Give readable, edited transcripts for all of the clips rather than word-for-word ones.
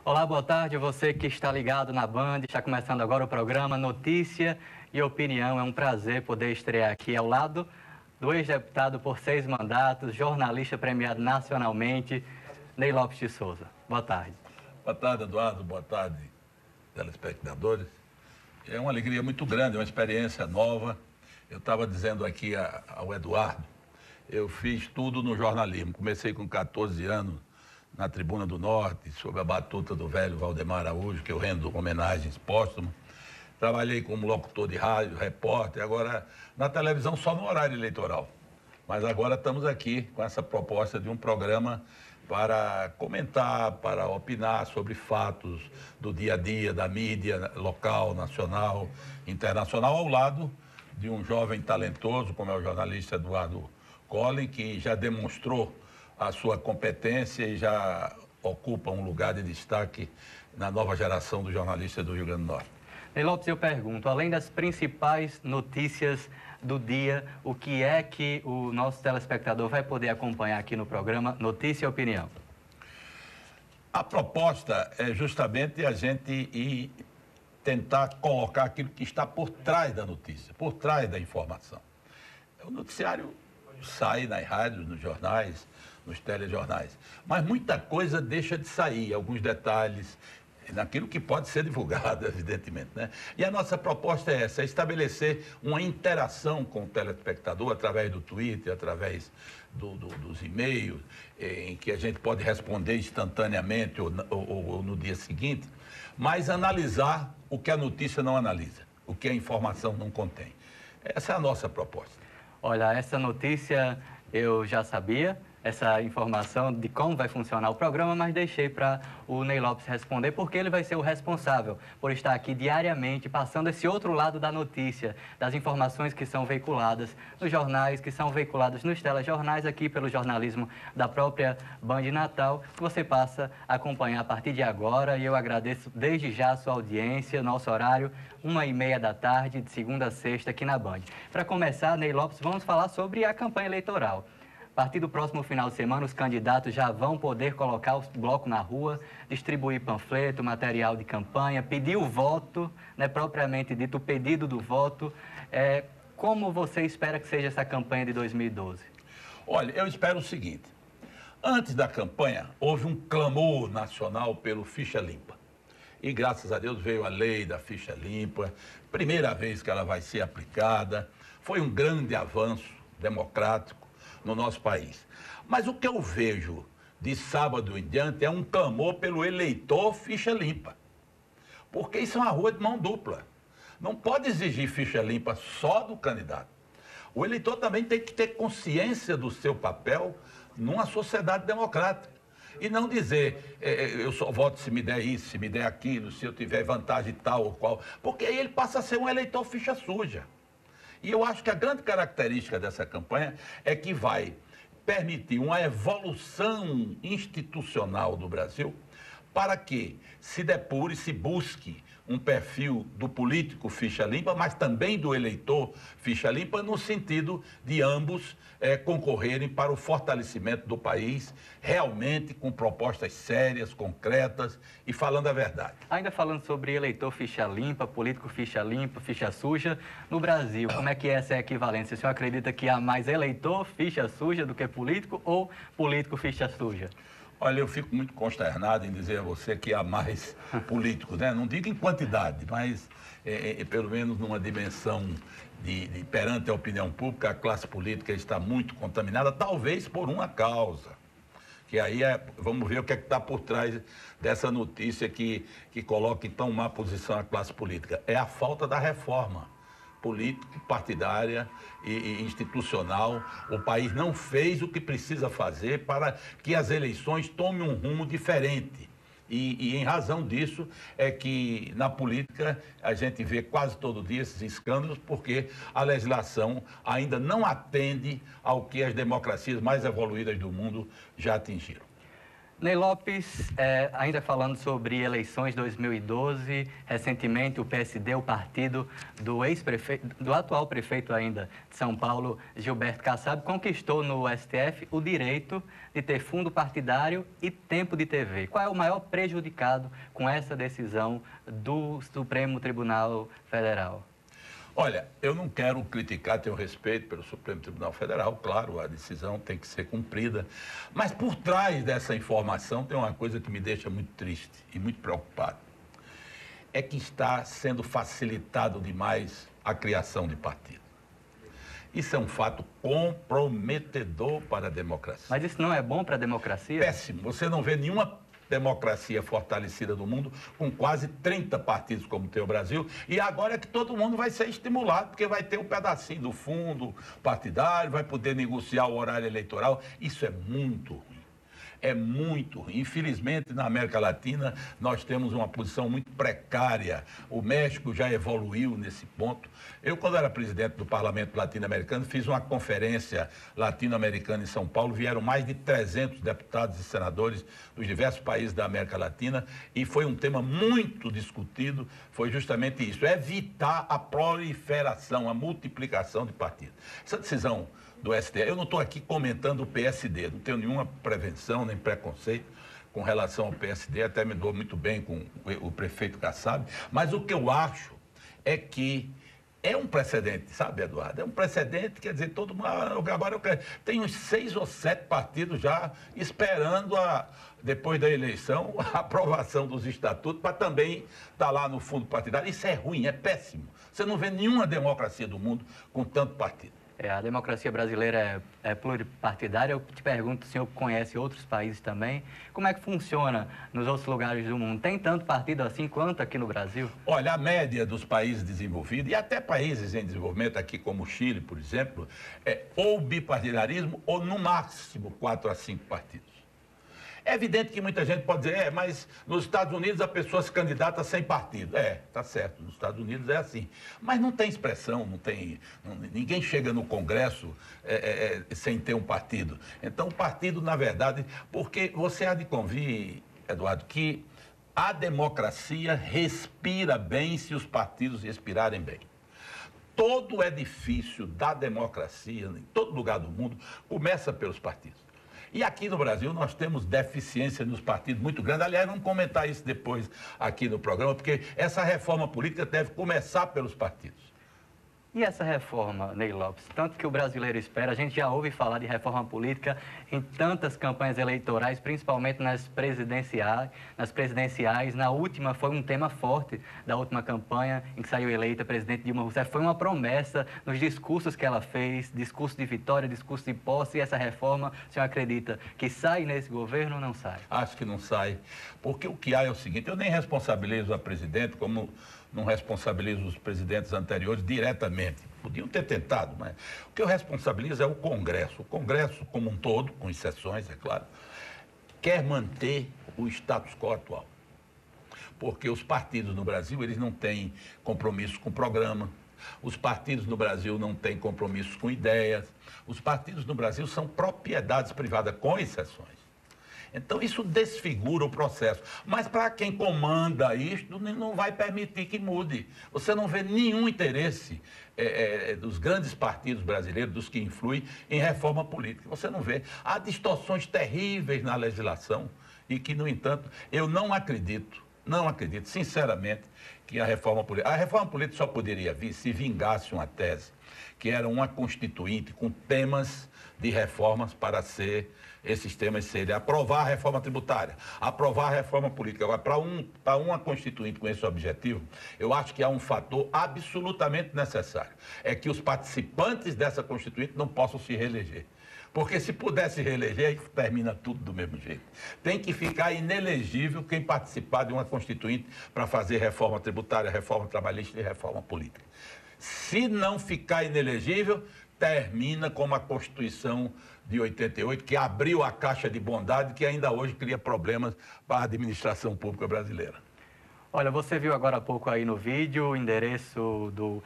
Olá, boa tarde. Você que está ligado na Band, está começando agora o programa Notícia e Opinião. É um prazer poder estrear aqui ao lado do ex-deputado por 6 mandatos, jornalista premiado nacionalmente, Ney Lopes de Souza. Boa tarde. Boa tarde, Eduardo. Boa tarde, telespectadores. É uma alegria muito grande, uma experiência nova. Eu estava dizendo aqui ao Eduardo, eu fiz tudo no jornalismo. Comecei com 14 anos na Tribuna do Norte, sob a batuta do velho Valdemar Araújo, que eu rendo homenagens póstumas. Trabalhei como locutor de rádio, repórter, agora na televisão só no horário eleitoral. Mas agora estamos aqui com essa proposta de um programa para comentar, para opinar sobre fatos do dia a dia, da mídia local, nacional, internacional, ao lado de um jovem talentoso, como é o jornalista Eduardo Collin, que já demonstrou a sua competência e já ocupa um lugar de destaque na nova geração do jornalista do Rio Grande do Norte. Ney Lopes, eu pergunto, além das principais notícias do dia, o que é que o nosso telespectador vai poder acompanhar aqui no programa Notícia e Opinião? A proposta é justamente a gente ir tentar colocar aquilo que está por trás da notícia, por trás da informação. O noticiário sai nas rádios, nos jornais, nos telejornais, mas muita coisa deixa de sair, alguns detalhes, naquilo que pode ser divulgado, evidentemente, né? E a nossa proposta é essa, é estabelecer uma interação com o telespectador através do Twitter, através dos e-mails, em que a gente pode responder instantaneamente ou no dia seguinte, mas analisar o que a notícia não analisa, o que a informação não contém. Essa é a nossa proposta. Olha, essa notícia eu já sabia, essa informação de como vai funcionar o programa, mas deixei para o Ney Lopes responder, porque ele vai ser o responsável por estar aqui diariamente, passando esse outro lado da notícia, das informações que são veiculadas nos jornais, que são veiculadas nos telejornais, aqui pelo jornalismo da própria Band Natal, que você passa a acompanhar a partir de agora, e eu agradeço desde já a sua audiência, nosso horário, 1h30 da tarde, de segunda a sexta, aqui na Band. Para começar, Ney Lopes, vamos falar sobre a campanha eleitoral. A partir do próximo final de semana, os candidatos já vão poder colocar o bloco na rua, distribuir panfleto, material de campanha, pedir o voto, né, propriamente dito, o pedido do voto. Como você espera que seja essa campanha de 2012? Olha, eu espero o seguinte. Antes da campanha, houve um clamor nacional pelo ficha limpa. E, graças a Deus, veio a lei da ficha limpa, primeira vez que ela vai ser aplicada. Foi um grande avanço democrático no nosso país. Mas o que eu vejo de sábado em diante é um clamor pelo eleitor ficha limpa. Porque isso é uma rua de mão dupla. Não pode exigir ficha limpa só do candidato. O eleitor também tem que ter consciência do seu papel numa sociedade democrática. E não dizer, eu só voto se me der isso, se me der aquilo, se eu tiver vantagem tal ou qual. Porque aí ele passa a ser um eleitor ficha suja. E eu acho que a grande característica dessa campanha é que vai permitir uma evolução institucional do Brasil para que se depure, se busque um perfil do político ficha limpa, mas também do eleitor ficha limpa, no sentido de ambos concorrerem para o fortalecimento do país, realmente com propostas sérias, concretas e falando a verdade. Ainda falando sobre eleitor ficha limpa, político ficha limpa, ficha suja, no Brasil, como é que é essa equivalência? O senhor acredita que há mais eleitor ficha suja do que político ou político ficha suja? Olha, eu fico muito consternado em dizer a você que há mais políticos, né? Não digo em quantidade, mas pelo menos numa dimensão perante a opinião pública, a classe política está muito contaminada, talvez por uma causa. Que aí vamos ver o que é que está por trás dessa notícia que coloca em tão má posição a classe política. É a falta da reforma político, partidária e institucional. O país não fez o que precisa fazer para que as eleições tomem um rumo diferente. E em razão disso é que na política a gente vê quase todo dia esses escândalos, porque a legislação ainda não atende ao que as democracias mais evoluídas do mundo já atingiram. Ney Lopes, ainda falando sobre eleições 2012, recentemente o PSD, o partido do ex-prefeito, do atual prefeito ainda de São Paulo, Gilberto Kassab, conquistou no STF o direito de ter fundo partidário e tempo de TV. Qual é o maior prejudicado com essa decisão do Supremo Tribunal Federal? Olha, eu não quero criticar, tenho respeito pelo Supremo Tribunal Federal, claro, a decisão tem que ser cumprida, mas por trás dessa informação tem uma coisa que me deixa muito triste e muito preocupado. É que está sendo facilitado demais a criação de partidos. Isso é um fato comprometedor para a democracia. Mas isso não é bom para a democracia? Péssimo. Você não vê nenhuma democracia fortalecida do mundo, com quase 30 partidos como tem o Brasil, e agora é que todo mundo vai ser estimulado, porque vai ter um pedacinho do fundo partidário, vai poder negociar o horário eleitoral. Isso é muito ruim. É muito ruim. Infelizmente, na América Latina, nós temos uma posição muito precária. O México já evoluiu nesse ponto. Eu, quando era presidente do Parlamento Latino-Americano, fiz uma conferência latino-americana em São Paulo. Vieram mais de 300 deputados e senadores dos diversos países da América Latina e foi um tema muito discutido. Foi justamente isso, evitar a proliferação, a multiplicação de partidos. Essa decisão do STF, eu não estou aqui comentando o PSD, não tenho nenhuma prevenção nem preconceito com relação ao PSD, até me dou muito bem com o prefeito Kassab, mas o que eu acho é que é um precedente, sabe, Eduardo? É um precedente, quer dizer, todo mundo, agora tem uns 6 ou 7 partidos já esperando, depois da eleição, a aprovação dos estatutos para também estar lá no fundo partidário. Isso é ruim, é péssimo. Você não vê nenhuma democracia do mundo com tanto partido. A democracia brasileira é pluripartidária. Eu te pergunto, o senhor conhece outros países também, como é que funciona nos outros lugares do mundo? Tem tanto partido assim quanto aqui no Brasil? Olha, a média dos países desenvolvidos, e até países em desenvolvimento, aqui como o Chile, por exemplo, é ou bipartidarismo ou, no máximo, 4 a 5 partidos. É evidente que muita gente pode dizer, mas nos Estados Unidos a pessoa se candidata sem partido. Tá certo, nos Estados Unidos é assim. Mas não tem expressão, ninguém chega no Congresso sem ter um partido. Então o partido, na verdade, porque você há de convir, Eduardo, que a democracia respira bem se os partidos respirarem bem. Todo edifício da democracia, em todo lugar do mundo, começa pelos partidos. E aqui no Brasil nós temos deficiência nos partidos muito grande. Aliás, vamos comentar isso depois aqui no programa, porque essa reforma política deve começar pelos partidos. E essa reforma, Ney Lopes, tanto que o brasileiro espera, a gente já ouve falar de reforma política em tantas campanhas eleitorais, principalmente nas presidenciais. Na última foi um tema forte da última campanha em que saiu eleita a presidente Dilma Rousseff. Foi uma promessa nos discursos que ela fez, discurso de vitória, discurso de posse. E essa reforma, o senhor acredita que sai nesse governo ou não sai? Acho que não sai, porque o que há é o seguinte, eu nem responsabilizo a presidente como não responsabilizo os presidentes anteriores diretamente. Podiam ter tentado, mas o que eu responsabilizo é o Congresso. O Congresso, como um todo, com exceções, é claro, quer manter o status quo atual. Porque os partidos no Brasil, eles não têm compromisso com o programa. Os partidos no Brasil não têm compromissos com ideias. Os partidos no Brasil são propriedades privadas, com exceções. Então, isso desfigura o processo. Mas para quem comanda isto, não vai permitir que mude. Você não vê nenhum interesse dos grandes partidos brasileiros, dos que influem, em reforma política. Você não vê. Há distorções terríveis na legislação e que, no entanto, eu não acredito, sinceramente, que a reforma política só poderia vir se vingasse uma tese, que era uma constituinte com temas de reformas para esses temas serem aprovar a reforma tributária, aprovar a reforma política. Agora, para uma constituinte com esse objetivo, eu acho que há um fator absolutamente necessário, é que os participantes dessa constituinte não possam se reeleger. Porque se pudesse reeleger, aí termina tudo do mesmo jeito. Tem que ficar inelegível quem participar de uma constituinte para fazer reforma tributária, reforma trabalhista e reforma política. Se não ficar inelegível, termina como a Constituição de 88, que abriu a caixa de bondade, que ainda hoje cria problemas para a administração pública brasileira. Olha, você viu agora há pouco aí no vídeo o endereço do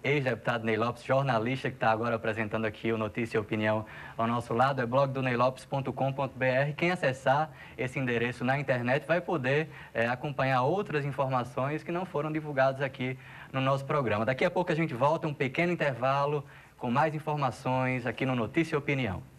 ex-deputado Ney Lopes, jornalista que está agora apresentando aqui o Notícia e Opinião ao nosso lado, é blogdoneilopes.com.br. Quem acessar esse endereço na internet vai poder acompanhar outras informações que não foram divulgadas aqui no nosso programa. Daqui a pouco a gente volta, um pequeno intervalo com mais informações aqui no Notícia e Opinião.